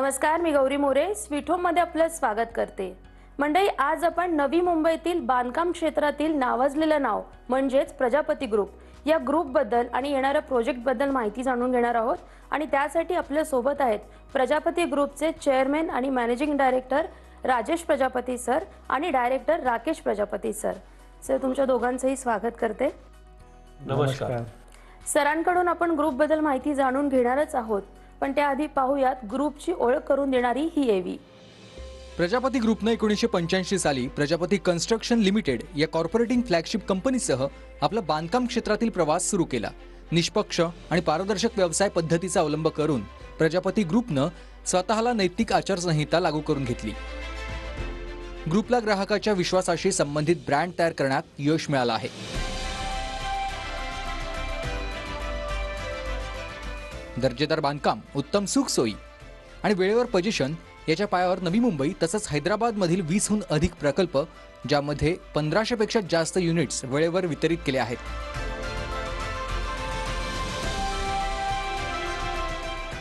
नमस्कार, मी गौरी मोरे स्वीट होममध्ये आपलं स्वागत करते। मंडळी, आज आपण नवी मुंबईतील बांधकाम क्षेत्रातील नावाजलेलं नाव म्हणजेच प्रजापती ग्रुप या ग्रुपबद्दल आणि येणाऱ्या प्रोजेक्टबद्दल माहिती जाणून घेणार आहोत। आणि त्यासाठी आपल्या सोबत आहेत प्रजापती ग्रुपचे चेअरमॅन आणि managing director Rajesh Prajapati sir आणि director Rakesh Prajapati sir. Sir, तुमच्या दोघांचंही स्वागत करते। नमस्कार। सरांकडून आपण ग्रुपबद्दल माहिती जाणून घेणारच आहोत, पण त्याआधी पाहूयात ग्रुपची ओळख करून देणारी ही एवी। प्रजापती ग्रुपने 1985 साली प्रजापती कन्स्ट्रक्शन लिमिटेड या कॉर्पोरेटिंग फ्लॅगशिप कंपनीसह आपला बांधकाम क्षेत्रातील प्रवास सुरू केला। निष्पक्ष आणि पारदर्शक व्यवसाय पद्धतीचा अवलंब करून प्रजापती ग्रुपनं स्वतःला नैतिक आचारसंहिता लागू करून घेतली। ग्रुपला ग्राहकाच्या विश्वासाशी संबंधित ब्रँड तयार करण्यात यश मिळालं आहे। दर्जेदार बांधकाम, उत्तम सुखसोयी आणि वेळेवर पोझिशन याच्या पायावर नवी मुंबई तसंच हैदराबादमधील 20हून अधिक प्रकल्प, ज्यामध्ये 1500 पेक्षा जास्त युनिट्स वेळेवर वितरित केले आहेत।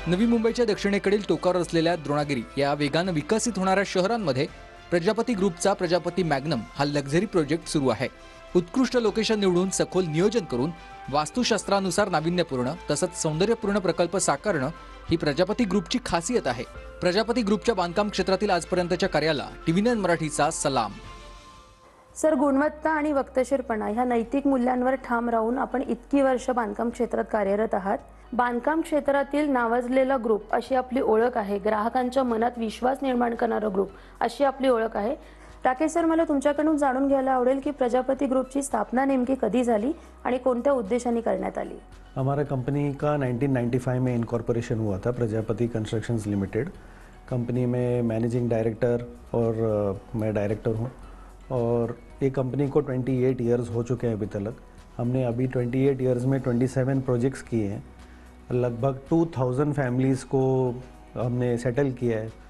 नवी मुंबईच्या दक्षिणेकडील टोकावर असलेल्या द्रोणागिरी या वेगानं विकसित होणाऱ्या शहरांमध्ये प्रजापती ग्रुपचा प्रजापती मॅग्नम हा लक्झरी प्रोजेक्ट सुरू आहे। उत्कृष्ट लोकेशन निवडून सखोल नियोजन करून वास्तुशास्त्रानुसार नाविन्यपूर्ण तसंच सौंदर्यपूर्ण प्रकल्प साकारणं ही प्रजापती ग्रुपची खासियत आहे। प्रजापती ग्रुपच्या बांधकाम क्षेत्रातील आजपर्यंतच्या कार्याला TV9 मराठीचा सलाम। सर, गुणवत्ता आणि वक्तशीरपणा ह्या नैतिक मूल्यांवर ठाम राहून आपण इतकी वर्ष बांधकाम क्षेत्रात कार्यरत आहात। बांधकाम क्षेत्रातील नावाजलेला ग्रुप अशी आपली ओळख आहे, ग्राहकांच्या मनात विश्वास निर्माण करणारा ग्रुप अशी आपली ओळख आहे। राकेश सर, मला तुमच्याकडून जाणून घ्यायला आवडेल की प्रजापती ग्रुपची स्थापना नेमकी कधी झाली आणि कोणत्या उद्देशाने करण्यात आली? हमारा कंपनी का 1995 में इनकॉर्पोरेशन हुआ था, प्रजापति कंस्ट्रक्शंस लिमिटेड। कंपनी में मैनेजिंग डायरेक्टर और मैं डायरेक्टर हूँ और ये कंपनी को 28 इयर्स हो चुके हैं अभी तक। हमने अभी 28 इयर्स में 27 प्रोजेक्ट्स किए हैं, लगभग 2000 फैमिलीज़ को हमने सेटल किया है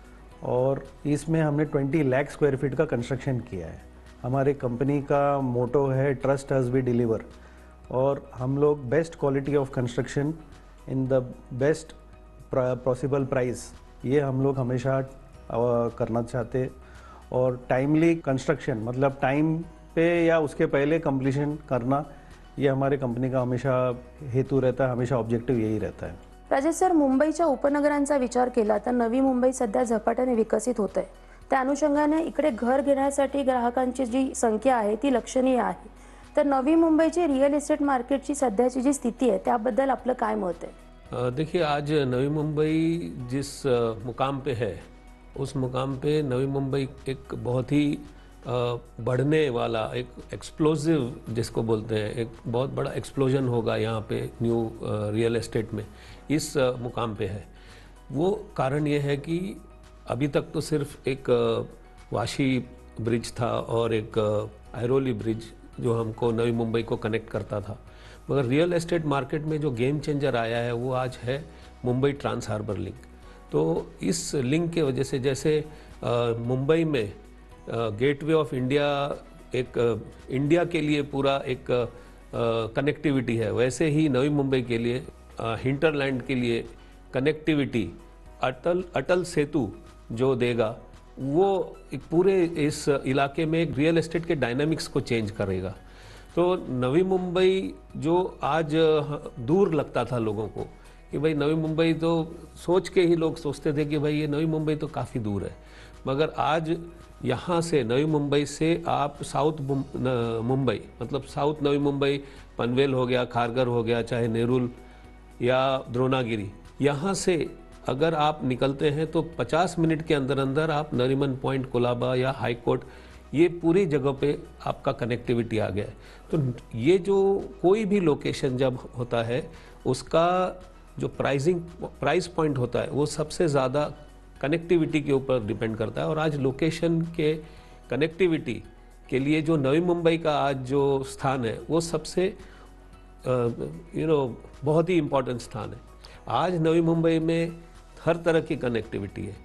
और इसमें हमने 20 लाख स्क्वायर फीट का कंस्ट्रक्शन किया है। हमारे कंपनी का मोटो है ट्रस्ट अस वी डिलीवर, और हम लोग best quality of construction in the best possible price, ये हम लोग हमेशा करना चाहते। और टाइमली कंस्ट्रक्शन, मतलब टाइम पे या उसके पहले कंप्लीशन करना, ये हमारे कंपनी का हमेशा हेतु रहता है, हमेशा ऑब्जेक्टिव यही रहता है। राजेश सर, मुंबईच्या उपनगरांचा विचार केला तर नवी मुंबई सध्या झपाट्याने विकसित होत आहे। त्या अनुषंगाने इकडे घर घेण्यासाठी ग्राहकांची जी संख्या आहे ती लक्षणीय आहे। तर नवी मुंबईची रियल एस्टेट मार्केटची सध्याची जी स्थिती आहे त्याबद्दल आपलं काय मत आहे? देखिए, आज नवी मुंबई जिस मुकाम पे है, उस मुकाम पे नवी मुंबई एक बहुत ही बढ़ने वाला, एक एक्सप्लोसिव जिसको बोलते हैं, एक बहुत बड़ा एक्सप्लोजन होगा यहाँ पे न्यू रियल एस्टेट में, इस मुकाम पे है। वो कारण ये है कि अभी तक तो सिर्फ एक वाशी ब्रिज था और एक आयरोली ब्रिज जो हमको नवी मुंबई को कनेक्ट करता था, मगर रियल एस्टेट मार्केट में जो गेम चेंजर आया है वो आज है मुंबई ट्रांस हार्बर लिंक। तो इस लिंक के वजह से, जैसे मुंबई में गेटवे ऑफ इंडिया एक इंडिया के लिए पूरा एक कनेक्टिविटी है, वैसे ही नवी मुंबई के लिए हिंटरलैंड के लिए कनेक्टिविटी अटल सेतु जो देगा, वो एक पूरे इस इलाके में एक रियल एस्टेट के डायनामिक्स को चेंज करेगा। तो नवी मुंबई जो आज दूर लगता था लोगों को कि भाई नवी मुंबई, तो सोच के ही लोग सोचते थे कि भाई ये नवी मुंबई तो काफ़ी दूर है, मगर आज यहाँ से नवी मुंबई से आप साउथ मुंबई, मतलब साउथ नवी मुंबई, पनवेल हो गया, खारघर हो गया, चाहे नेरुल या द्रोणागिरी, यहाँ से अगर आप निकलते हैं तो 50 मिनट के अंदर अंदर आप नरीमन पॉइंट, कोलाबा या हाई कोर्ट, ये पूरी जगह पे आपका कनेक्टिविटी आ गया है। तो ये जो कोई भी लोकेशन जब होता है, उसका जो प्राइस पॉइंट होता है वो सबसे ज़्यादा कनेक्टिविटी के ऊपर डिपेंड करता है। और आज लोकेशन के कनेक्टिविटी के लिए जो नवी मुंबई का आज जो स्थान है वो सबसे बहुत ही इम्पोर्टेंट स्थान है। आज नवी मुंबई में हर तरह की कनेक्टिविटी है,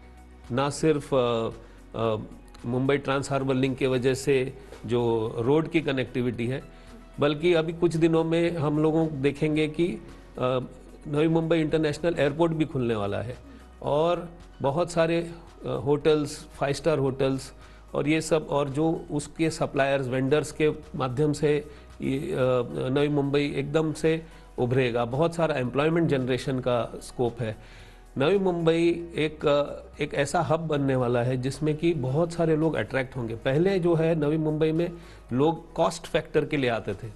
ना सिर्फ मुंबई ट्रांस हार्बर लिंक के वजह से जो रोड की कनेक्टिविटी है, बल्कि अभी कुछ दिनों में हम लोगों देखेंगे कि नवी मुंबई इंटरनेशनल एयरपोर्ट भी खुलने वाला है और बहुत सारे होटल्स, 5 स्टार होटल्स और ये सब, और जो उसके सप्लायर्स, वेंडर्स के माध्यम से नवी मुंबई एकदम से उभरेगा। बहुत सारा एम्प्लॉयमेंट जनरेशन का स्कोप है। नवी मुंबई एक ऐसा हब बनने वाला है जिसमें कि बहुत सारे लोग अट्रैक्ट होंगे। पहले जो है नवी मुंबई में लोग कॉस्ट फैक्टर के लिए आते थे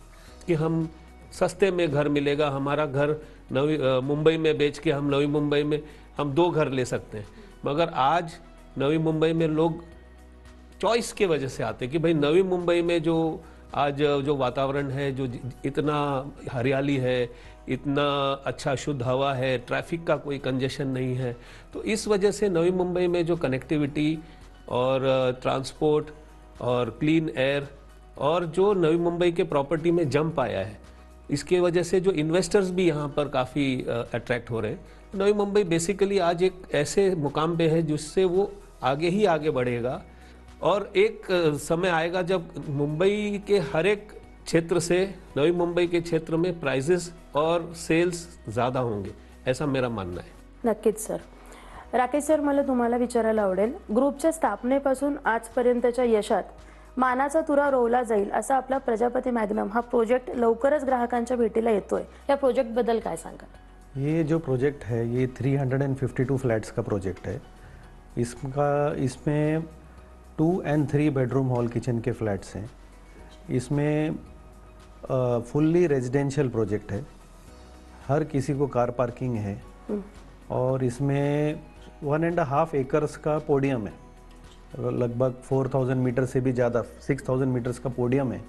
कि हम सस्ते में घर मिलेगा, हमारा घर मुंबई में बेच के हम नवी मुंबई में हम 2 घर ले सकते हैं। मगर आज नवी मुंबई में लोग चॉइस के वजह से आते हैं कि भाई नवी मुंबई में जो आज जो वातावरण है, जो इतना हरियाली है, इतना अच्छा शुद्ध हवा है, ट्रैफिक का कोई कंजेशन नहीं है, तो इस वजह से नवी मुंबई में जो कनेक्टिविटी और ट्रांसपोर्ट और क्लीन एयर और जो नवी मुंबई के प्रॉपर्टी में जंप आया है, इसके वजह से जो इन्वेस्टर्स भी यहाँ पर काफ़ी अट्रैक्ट हो रहे हैं। नवी मुंबई बेसिकली आज एक ऐसे मुकाम पे है जिससे वो आगे ही आगे बढ़ेगा और एक समय आएगा जब मुंबई के हर एक क्षेत्र से नवी मुंबई के क्षेत्र में प्राइजेस और सेल्स ज़्यादा होंगे, ऐसा मेरा मानना है। नक्कीच सर. राकेश सर, मला तुम्हाला विचारायला आवडेल, ग्रुपच्या स्थापनेपासून आजपर्यंतच्या यशात मानाचा तुरा रोवला जाईल असा आपला प्रजापती मॅग्नम हा प्रोजेक्ट लवकरच ग्राहकांच्या भेटीला येतोय. या प्रोजेक्टबद्दल काय सांगाल? ये जो प्रोजेक्ट है ये 352 फ्लैट्स का प्रोजेक्ट है. इसमें 2 and 3 बेडरूम हॉल किचन के फ्लैट्स हैं. इसमें फुल्ली रेजिडेंशियल प्रोजेक्ट है, हर किसी को कार पार्किंग है और इसमें 1.5 एकर्स का पोडियम है, लगभग 4000 मीटर से भी ज़्यादा, 6000 मीटर्स का पोडियम है.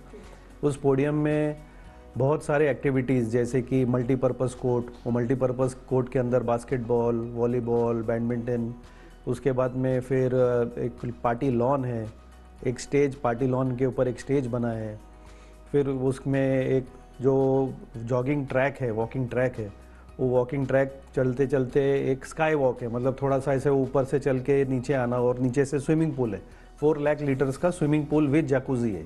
उस पोडियम में बहुत सारे एक्टिविटीज़ जैसे कि मल्टीपर्पज़ कोर्ट, वो मल्टीपर्पज़ कोर्ट के अंदर बास्केटबॉल, वॉलीबॉल, बैडमिंटन, उसके बाद में फिर एक पार्टी लॉन है, एक स्टेज, पार्टी लॉन के ऊपर एक स्टेज बना है. फिर उसमें एक जो जॉगिंग ट्रैक है, वॉकिंग ट्रैक है, वो वॉकिंग ट्रैक चलते चलते एक स्काई वॉक है, मतलब थोड़ा सा ऐसे ऊपर से चल के नीचे आना, और नीचे से स्विमिंग पूल है, 4 लाख लीटर्स का स्विमिंग पूल विद जैकुजी है.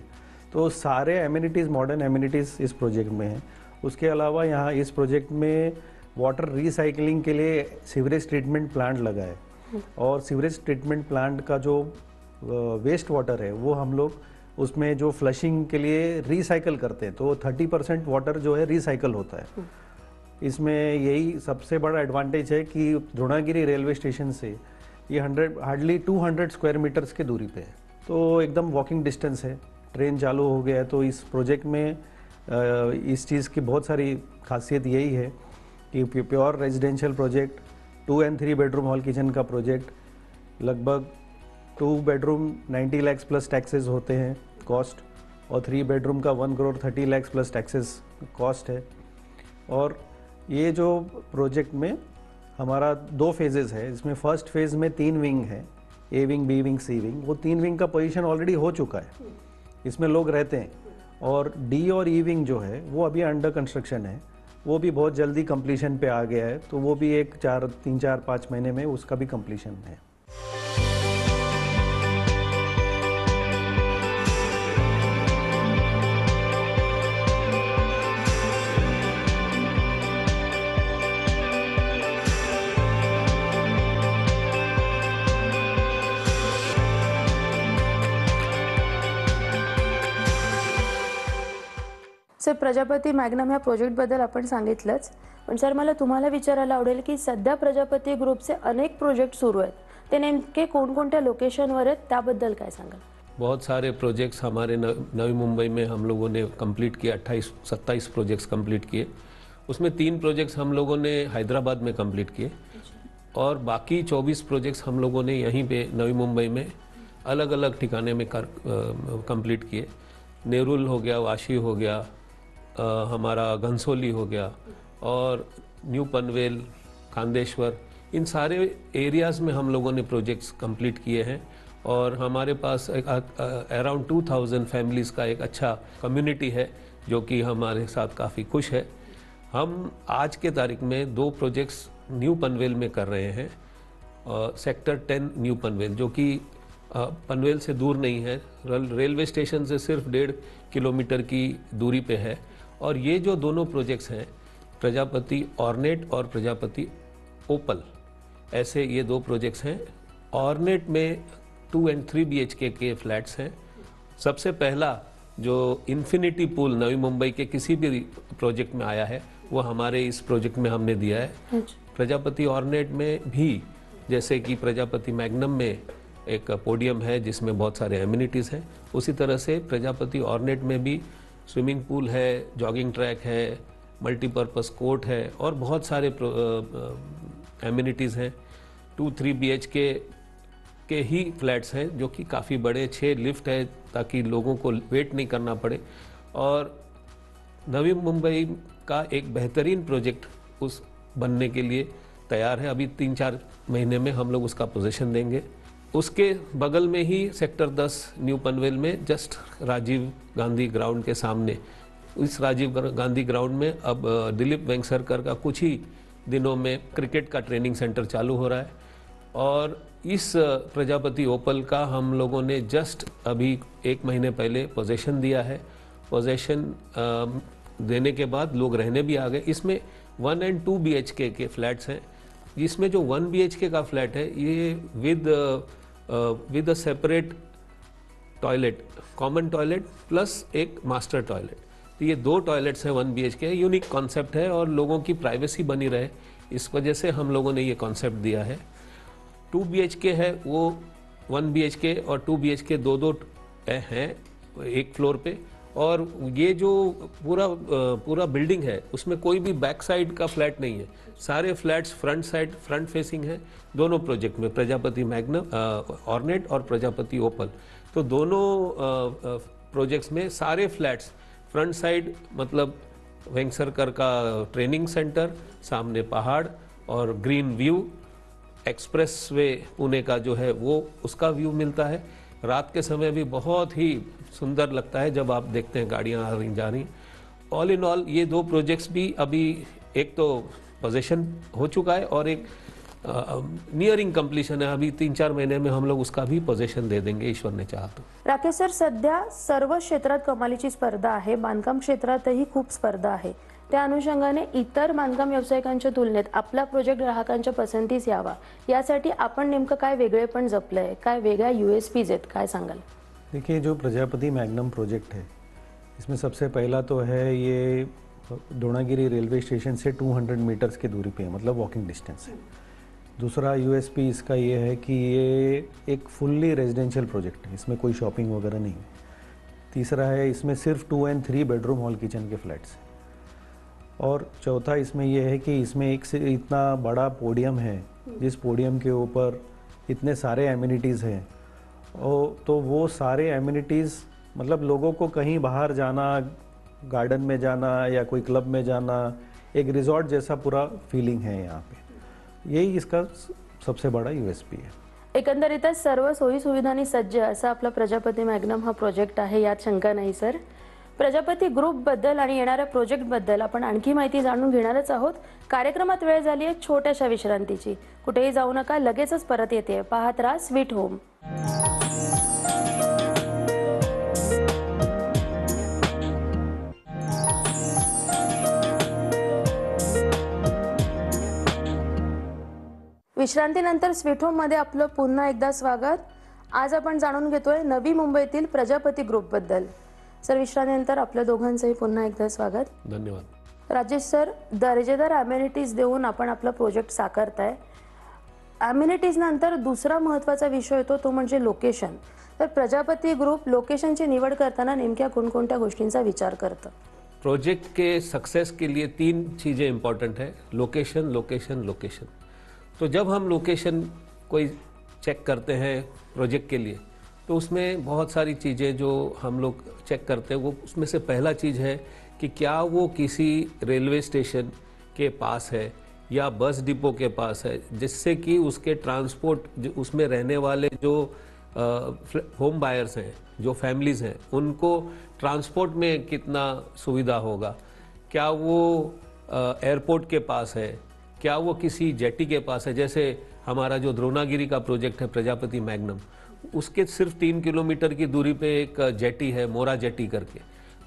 तो सारे एमिनिटीज़, मॉडर्न एमिनिटीज़ इस प्रोजेक्ट में हैं. उसके अलावा यहाँ इस प्रोजेक्ट में वाटर रिसाइकलिंग के लिए सीवरेज ट्रीटमेंट प्लांट लगा है और सीवरेज ट्रीटमेंट प्लांट का जो वेस्ट वाटर है वो हम लोग उसमें जो फ्लशिंग के लिए रिसाइकल करते हैं, तो 30% वाटर जो है रिसाइकल होता है. इसमें यही सबसे बड़ा एडवांटेज है कि द्रोणागिरी रेलवे स्टेशन से ये हार्डली 200 स्क्वायर मीटर्स के दूरी पे है, तो एकदम वॉकिंग डिस्टेंस है. ट्रेन चालू हो गया है, तो इस प्रोजेक्ट में इस चीज़ की बहुत सारी खासियत यही है कि pure residential project, 2 and 3 bedroom hall kitchen का प्रोजेक्ट, लगभग 2 बेडरूम 90 लाख प्लस टैक्सेस होते हैं कॉस्ट, और 3 बेडरूम का 1 crore 30 lakh plus taxes cost है. और ये जो प्रोजेक्ट में हमारा 2 फेजेस है, इसमें फर्स्ट फेज़ में 3 विंग है, A wing, B wing, C wing. वो 3 विंग का पोजीशन ऑलरेडी हो चुका है, इसमें लोग रहते हैं. और डी और ई विंग जो है वो अभी अंडर कंस्ट्रक्शन है, वो भी बहुत जल्दी कंप्लीशन पे आ गया है, तो वो भी 3-4-5 महीने में उसका भी कंप्लीशन है. सर, प्रजापती मॅग्नम ह्या प्रोजेक्टबद्दल आपण सांगितलंच, पण सर मला तुम्हाला विचारायला आवडेल की सध्या प्रजापती ग्रुपचे अनेक प्रोजेक्ट सुरू आहेत, ते नेमके कोणकोणत्या लोकेशनवर आहेत, त्याबद्दल काय सांगाल? बहुत सारे प्रोजेक्ट्स हमारे नवी मुंबई में हम लोगों ने कंप्लीट किए, 28-27 प्रोजेक्ट्स कंप्लीट किए. उसमें 3 प्रोजेक्ट्स हम लोगों ने हैदराबाद में कंप्लीट किए और बाकी 24 प्रोजेक्ट्स हम लोगों ने यहीं पे नवी मुंबई में अलग अलग ठिकाने में कंप्लीट किए. नेरुल हो गया, वाशी हो गया, हमारा घनसोली हो गया और न्यू पनवेल, खांदेश्वर, इन सारे एरियाज़ में हम लोगों ने प्रोजेक्ट्स कंप्लीट किए हैं. और हमारे पास एक अराउंड 2000 फैमिलीज़ का एक अच्छा कम्युनिटी है जो कि हमारे साथ काफ़ी खुश है. हम आज के तारीख में 2 प्रोजेक्ट्स न्यू पनवेल में कर रहे हैं, सेक्टर 10 न्यू पनवेल, जो कि पनवेल से दूर नहीं है, रेलवे स्टेशन से सिर्फ 1.5 किलोमीटर की दूरी पे है. और ये जो दोनों प्रोजेक्ट्स हैं, प्रजापति ऑर्नेट और प्रजापति ओपल, ऐसे ये 2 प्रोजेक्ट्स हैं। ऑर्नेट में 2 and 3 BHK के फ्लैट्स हैं। सबसे पहला जो इन्फिनिटी पूल नवी मुंबई के किसी भी प्रोजेक्ट में आया है वो हमारे इस प्रोजेक्ट में हमने दिया है। प्रजापति ऑर्नेट में भी जैसे कि प्रजापति मैग्नम में एक पोडियम है जिसमें बहुत सारे एमिनिटीज़ हैं, उसी तरह से प्रजापति ऑर्नेट में भी स्विमिंग पूल है, जॉगिंग ट्रैक है, मल्टीपर्पज़ कोर्ट है और बहुत सारे एमिनिटीज़ हैं। 2-3 BHK के ही फ्लैट्स हैं जो कि काफ़ी बड़े, 6 लिफ्ट है ताकि लोगों को वेट नहीं करना पड़े। और नवी मुंबई का एक बेहतरीन प्रोजेक्ट उस बनने के लिए तैयार है। अभी 3-4 महीने में हम लोग उसका पोजीशन देंगे। उसके बगल में ही सेक्टर 10 न्यू पनवेल में जस्ट राजीव गांधी ग्राउंड के सामने, इस राजीव गांधी ग्राउंड में अब दिलीप वेंगसरकर का कुछ ही दिनों में क्रिकेट का ट्रेनिंग सेंटर चालू हो रहा है। और इस प्रजापति ओपल का हम लोगों ने जस्ट अभी 1 महीने पहले पोजीशन दिया है। पोजीशन देने के बाद लोग रहने भी आ गए। इसमें 1 and 2 BHK के फ्लैट्स हैं। इसमें जो 1 BHK का फ्लैट है ये with a separate toilet, common toilet plus एक मास्टर टॉयलेट, तो ये 2 टॉयलेट्स हैं 1 BHK। यूनिक कॉन्सेप्ट है और लोगों की प्राइवेसी बनी रहे, इस वजह से हम लोगों ने ये कॉन्सेप्ट दिया है। 2 BHK है वो 1 BHK और 2 BHK दो हैं एक फ्लोर पे। और ये जो पूरा बिल्डिंग है उसमें कोई भी बैक साइड का फ्लैट नहीं है, सारे फ्लैट्स फ्रंट फेसिंग है दोनों प्रोजेक्ट में, प्रजापति मैग्नम ऑर्नेट और प्रजापति ओपल। तो दोनों प्रोजेक्ट्स में सारे फ्लैट्स फ्रंट साइड, मतलब वेंगसरकर का ट्रेनिंग सेंटर, सामने पहाड़ और green view, express way Pune का जो है वो उसका व्यू मिलता है। रात के समय भी बहुत ही सुंदर लगता है जब आप देखते हैं गाड़ियां आ रही जा रही। ऑल इन ऑल ये 2 प्रोजेक्ट्स भी अभी एक तो पोजीशन हो चुका है और एक नियरिंग कंप्लीशन है। अभी 3-4 महीने में हम लोग उसका भी पोजीशन दे देंगे, ईश्वर ने चाहा तो। राकेश सर, सध्या सर्व क्षेत्रात कमालीची स्पर्धा आहे, बांधकाम क्षेत्रातही खूप स्पर्धा आहे। त्या अनुषंगाने इतर बांधकाम व्यावसायिकांच्या तुलनेत आपला प्रोजेक्ट ग्राहकांच्या पसंतीस यावा यासाठी आपण नेमकं काय वेगळेपण जपलंय, काय वेगळ्या USPs आहेत, काय सांगाल? देखिए, जो प्रजापति मैग्नम प्रोजेक्ट है इसमें सबसे पहला तो है ये द्रोणागिरी रेलवे स्टेशन से 200 मीटर्स की दूरी पे है, मतलब वॉकिंग डिस्टेंस है। दूसरा USP इसका ये है कि ये एक फुल्ली रेजिडेंशियल प्रोजेक्ट है, इसमें कोई शॉपिंग वगैरह नहीं है। तीसरा है इसमें सिर्फ 2 and 3 बेडरूम हॉल किचन के फ्लैट्स हैं। और चौथा इसमें यह है कि इसमें एक से इतना बड़ा पोडियम है, जिस पोडियम के ऊपर इतने सारे एमिनिटीज़ हैं, और तो वो सारे एमिनिटीज़ मतलब लोगों को कहीं बाहर जाना, गार्डन में जाना या कोई क्लब में जाना, एक रिजॉर्ट जैसा पूरा फीलिंग है यहाँ पे। यही इसका सबसे बड़ा USP है। एकंदरीतच सर्व सोयी सुविधांनी सज्ज असा आपला प्रजापती मॅग्नम हा प्रोजेक्ट आहे, यात शंका नाही सर। प्रजापती ग्रुप बद्दल आणि येणाऱ्या प्रोजेक्ट बद्दल आपण आणखी माहिती जाणून घेणारच आहोत। कार्यक्रमात वेळ झाली आहे छोट्याशा विश्रांतीची, कुठेही जाऊ नका, लगेचच परत येते, पाहत राहा स्वीट होम। विश्रांतीनंतर स्वीट होम मध्ये आपलं पुन्हा एकदा स्वागत। आज आपण जाणून घेतोय नवी मुंबईतील प्रजापती ग्रुप बद्दल। सर, विश्रांतीनंतर आपल्या दोघांचंही पुन्हा एकदा स्वागत। धन्यवाद। राजेश सर, दर्जेदार अमेनिटीज देऊन आपण आपला प्रोजेक्ट साकारताय। अमेनिटीज नंतर दुसरा महत्त्वाचा विषय येतो तो म्हणजे लोकेशन। तर प्रजापती ग्रुप लोकेशनची निवड करताना नेमक्या कोणकोणत्या गोष्टींचा विचार करतं? प्रोजेक्ट के सक्सेस के लिए 3 चीज़ें इंपॉर्टेंट है, लोकेशन लोकेशन लोकेशन। तो जब हम लोकेशन कोई चेक करते हैं प्रोजेक्ट के लिए तो उसमें बहुत सारी चीज़ें जो हम लोग चेक करते हैं, वो उसमें से पहला चीज़ है कि क्या वो किसी रेलवे स्टेशन के पास है या बस डिपो के पास है, जिससे कि उसके ट्रांसपोर्ट उसमें रहने वाले जो होम बायर्स हैं, जो फैमिलीज़ हैं, उनको ट्रांसपोर्ट में कितना सुविधा होगा। क्या वो एयरपोर्ट के पास है, क्या वो किसी जेटी के पास है। जैसे हमारा जो द्रोणागिरी का प्रोजेक्ट है प्रजापति मैग्नम, उसके सिर्फ 3 किलोमीटर की दूरी पे एक जेटी है, मोरा जेटी करके।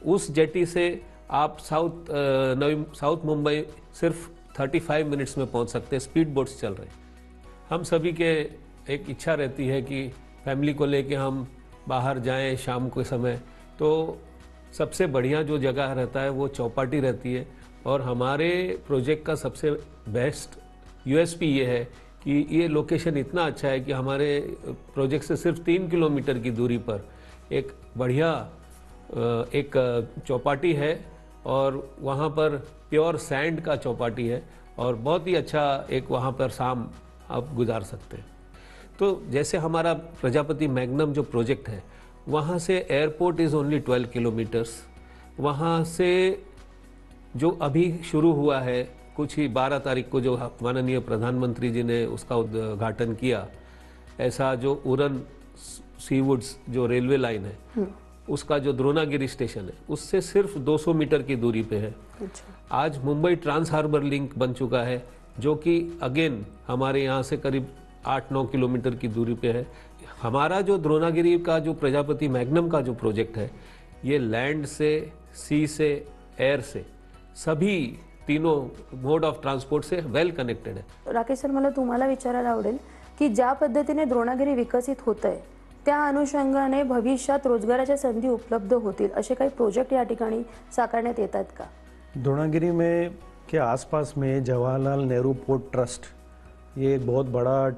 उस जेटी से आप साउथ मुंबई सिर्फ 35 मिनट्स में पहुंच सकते हैं, स्पीड बोट्स चल रहे हैं। हम सभी के एक इच्छा रहती है कि फैमिली को लेके हम बाहर जाएं शाम के समय, तो सबसे बढ़िया जो जगह रहता है वो चौपाटी रहती है। और हमारे प्रोजेक्ट का सबसे बेस्ट यूएसपी ये है कि ये लोकेशन इतना अच्छा है कि हमारे प्रोजेक्ट से सिर्फ 3 किलोमीटर की दूरी पर एक बढ़िया एक चौपाटी है, और वहाँ पर प्योर सैंड का चौपाटी है, और बहुत ही अच्छा एक वहाँ पर शाम आप गुजार सकते हैं। तो जैसे हमारा प्रजापति मैग्नम जो प्रोजेक्ट है, वहाँ से एयरपोर्ट इज़ ओनली 12 किलोमीटर्स। वहाँ से जो अभी शुरू हुआ है, कुछ ही 12 तारीख को जो माननीय प्रधानमंत्री जी ने उसका उद्घाटन किया, ऐसा जो उरन सीवुड्स जो रेलवे लाइन है, उसका जो द्रोणागिरी स्टेशन है, उससे सिर्फ 200 मीटर की दूरी पे है। आज मुंबई ट्रांस हार्बर लिंक बन चुका है, जो कि अगेन हमारे यहाँ से करीब 8-9 किलोमीटर की दूरी पे है। हमारा जो द्रोणागिरी का जो प्रजापति मैग्नम का जो प्रोजेक्ट है, ये लैंड से, सी से, एयर से, सभी तीनों मोड ऑफ ट्रांसपोर्ट से वेल कनेक्टेड है। राकेश सर, मला तुम्हाला विचारायला आवडेल की ज्या पद्धतीने द्रोणागिरी विकसित होत आहे, त्या अनुषंगाने भविष्यात रोजगाराच्या संधी उपलब्ध होतील असे काही प्रोजेक्ट या ठिकाणी साकारण्यात येतात का? द्रोणागिरी में के आसपास में जवाहरलाल नेहरू पोर्ट ट्रस्ट, ये एक बहुत बड़ा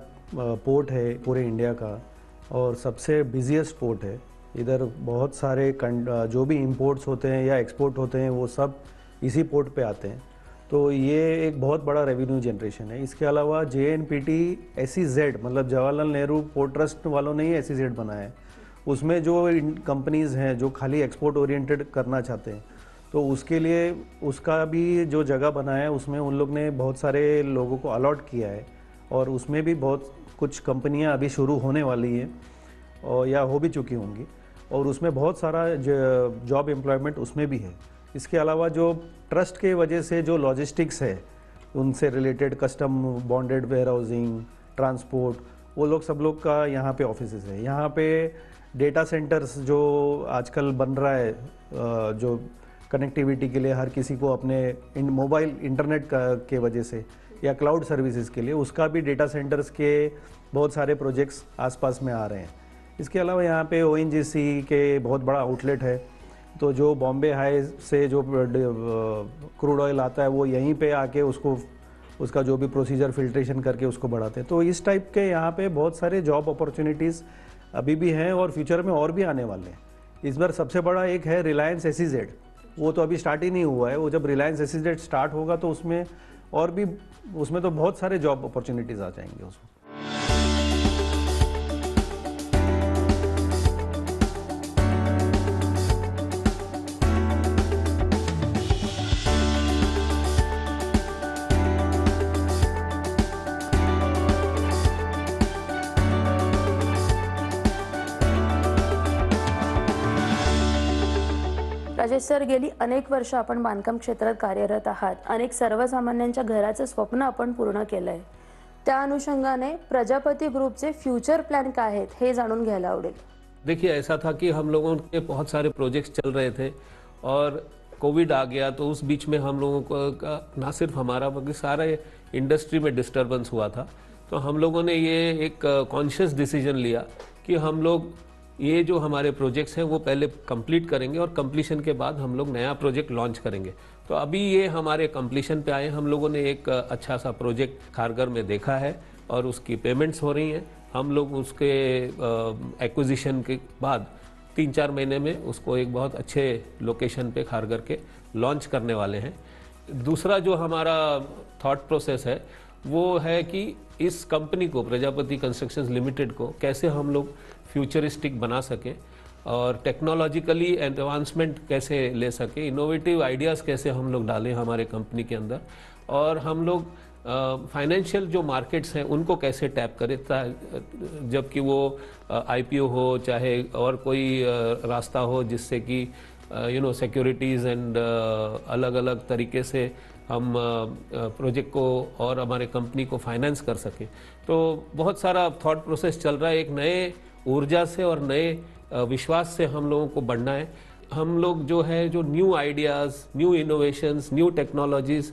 पोर्ट है पूरे इंडिया का, और सबसे बिजिएस्ट पोर्ट है। इधर बहुत सारे जो भी इंपोर्ट्स होते हैं या एक्सपोर्ट होते हैं, वो सब इसी पोर्ट पे आते हैं। तो ये एक बहुत बड़ा रेवेन्यू जनरेशन है। इसके अलावा JNPT SEZ, मतलब जवाहरलाल नेहरू पोर्ट ट्रस्ट वालों ने ही SEZ बनाया है। उसमें जो कंपनीज़ हैं जो खाली एक्सपोर्ट ओरिएंटेड करना चाहते हैं, तो उसके लिए उसका भी जो जगह बनाया है, उसमें उन लोग ने बहुत सारे लोगों को अलॉट किया है, और उसमें भी बहुत कुछ कंपनियां अभी शुरू होने वाली हैं और या हो भी चुकी होंगी, और उसमें बहुत सारा जॉब एम्प्लॉयमेंट उसमें भी है। इसके अलावा जो ट्रस्ट के वजह से जो लॉजिस्टिक्स है, उनसे related custom bonded warehousing, transport, वो लोग सब लोग का यहाँ पे ऑफिसेस है। यहाँ पे डेटा सेंटर्स जो आजकल बन रहा है, जो कनेक्टिविटी के लिए हर किसी को अपने मोबाइल इंटरनेट के वजह से, या क्लाउड सर्विसेज के लिए, उसका भी डेटा सेंटर्स के बहुत सारे प्रोजेक्ट्स आसपास में आ रहे हैं। इसके अलावा यहाँ पे ONGC के बहुत बड़ा आउटलेट है, तो जो बॉम्बे हाई से जो क्रूड ऑयल आता है, वो यहीं पे आके उसका जो भी प्रोसीजर फिल्ट्रेशन करके उसको बढ़ाते हैं। तो इस टाइप के यहाँ पे बहुत सारे जॉब अपॉर्चुनिटीज़ अभी भी हैं, और फ्यूचर में और भी आने वाले हैं। इस बार सबसे बड़ा एक है रिलायंस SEZ, वो तो अभी स्टार्ट ही नहीं हुआ है। वो जब रिलायंस SEZ स्टार्ट होगा तो उसमें और भी, उसमें तो बहुत सारे जॉब अपॉर्चुनिटीज़ आ जाएंगे उसमें। राजेश सर, गेली अनेक वर्ष आपण बांधकाम क्षेत्रात कार्यरत आहात। अनेक सर्वसामान्यांच्या घराचं स्वप्न आपण पूर्ण केलंय। त्या अनुषंगाने प्रजापति ग्रुपचे फ्यूचर प्लान काय आहेत हे जाणून घ्यायला आवडेल। देखिए, ऐसा था कि हम लोगों के बहुत सारे प्रोजेक्ट्स चल रहे थे, और कोविड आ गया, तो उस बीच में हम लोगों का ना सिर्फ हमारा बल्कि सारे इंडस्ट्री में डिस्टर्बेंस हुआ था। तो हम लोगों ने ये एक कॉन्शियस डिसीजन लिया कि हम लोग ये जो हमारे प्रोजेक्ट्स हैं वो पहले कंप्लीट करेंगे, और कंप्लीशन के बाद हम लोग नया प्रोजेक्ट लॉन्च करेंगे। तो अभी ये हमारे कंप्लीशन पे आए। हम लोगों ने एक अच्छा सा प्रोजेक्ट खारगर में देखा है, और उसकी पेमेंट्स हो रही हैं। हम लोग उसके एक्विजिशन के बाद 3-4 महीने में उसको एक बहुत अच्छे लोकेशन पे खारगर के लॉन्च करने वाले हैं। दूसरा जो हमारा थॉट प्रोसेस है, वो है कि इस कंपनी को, प्रजापति कंस्ट्रक्शंस लिमिटेड को, कैसे हम लोग फ्यूचरिस्टिक बना सकें, और टेक्नोलॉजिकली एडवांसमेंट कैसे ले सके, इनोवेटिव आइडियाज़ कैसे हम लोग डालें हमारे कंपनी के अंदर, और हम लोग फाइनेंशियल जो मार्केट्स हैं उनको कैसे टैप करें, जबकि वो IPO हो चाहे और कोई रास्ता हो जिससे कि सिक्योरिटीज़ एंड अलग अलग तरीके से हम प्रोजेक्ट को और हमारे कंपनी को फाइनेंस कर सकें। तो बहुत सारा थॉट प्रोसेस चल रहा है। एक नए ऊर्जा से और नए विश्वास से हम लोगों को बढ़ना है। हम लोग जो है, जो new ideas, new innovations, new technologies,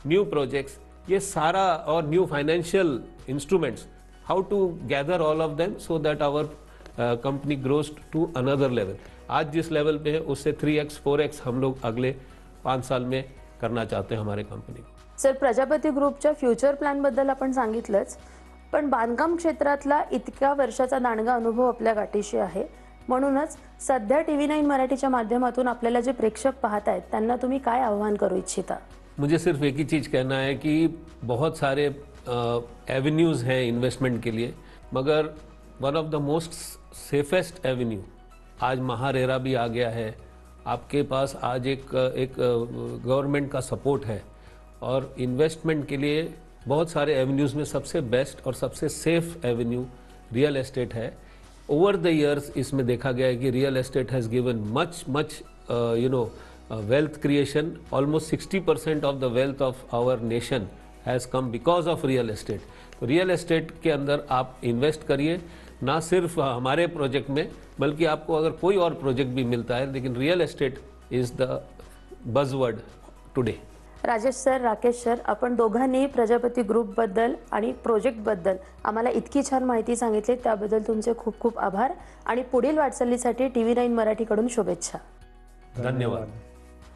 new projects, ये सारा, और new financial instruments, how to gather all of them so that our company grows to another level. आज जिस लेवल पे है उससे 3x 4x हम लोग अगले 5 साल में करना चाहते हैं हमारे कंपनी को. सर, प्रजापती ग्रुपच्या फ्युचर प्लॅन बद्दल आपण सांगितलंच, पण बांधकाम क्षेत्रातला इतक्या वर्षाचा दांडगा अनुभव आपल्या गाठीशी आहे. म्हणूनच सध्या TV9 मराठीच्या माध्यमातून आपल्याला जे प्रेक्षक पाहत आहेत त्यांना तुम्ही काय आव्हान करू इच्छिता? मुझे सिर्फ एक ही चीज़ कहना है कि बहुत सारे एवेन्यूज़ हैं इन्वेस्टमेंट के लिए, मगर one of the most safest Avenue आज महारेरा भी आ गया है. आपके पास आज एक गवर्नमेंट का सपोर्ट है और इन्वेस्टमेंट के लिए बहुत सारे एवेन्यूज़ में सबसे बेस्ट और सबसे सेफ एवेन्यू रियल एस्टेट है. ओवर द ईयर्स इसमें देखा गया है कि real estate has given much wealth creation. Almost 60% of the wealth of our nation has come because of real estate. तो रियल एस्टेट के अंदर आप इन्वेस्ट करिए, ना सिर्फ हमारे प्रोजेक्ट में बल्कि आपको अगर कोई और प्रोजेक्ट भी मिलता है, लेकिन real estate is the buzzword today. Rajesh sir, Rakesh sir, आपण दोघांनी प्रजापती ग्रुपबद्दल आणि प्रोजेक्टबद्दल आम्हाला इतकी छान माहिती सांगितली, त्याबद्दल तुमचे खूप खूप आभार आणि पुढील वाटचालीसाठी TV9 मराठीकडून शुभेच्छा. धन्यवाद.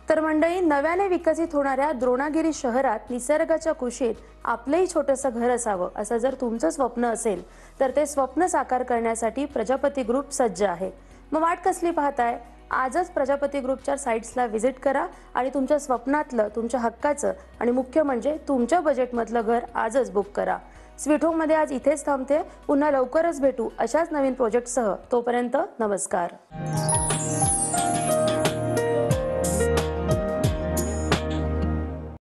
तर मंडळी, नव्याने विकसित होणाऱ्या द्रोणागिरी शहरात निसर्गाच्या कुशीत आपलंही छोटंसं घर असावं असं जर तुमचं स्वप्न असेल तर ते स्वप्न साकार करण्यासाठी प्रजापती ग्रुप सज्ज आहे. मग वाट कसली पाहताय? आजच प्रजापती ग्रुपच्या साईट्सला व्हिजिट करा आणि तुमच्या स्वप्नातलं, तुमच्या हक्काचं आणि मुख्य म्हणजे तुमच्या बजेटमधलं घर आजच बुक करा. स्वीट होममध्ये आज इथेच थांबते. पुन्हा लवकरच भेटू अशाच नवीन प्रोजेक्टसह. तोपर्यंत नमस्कार.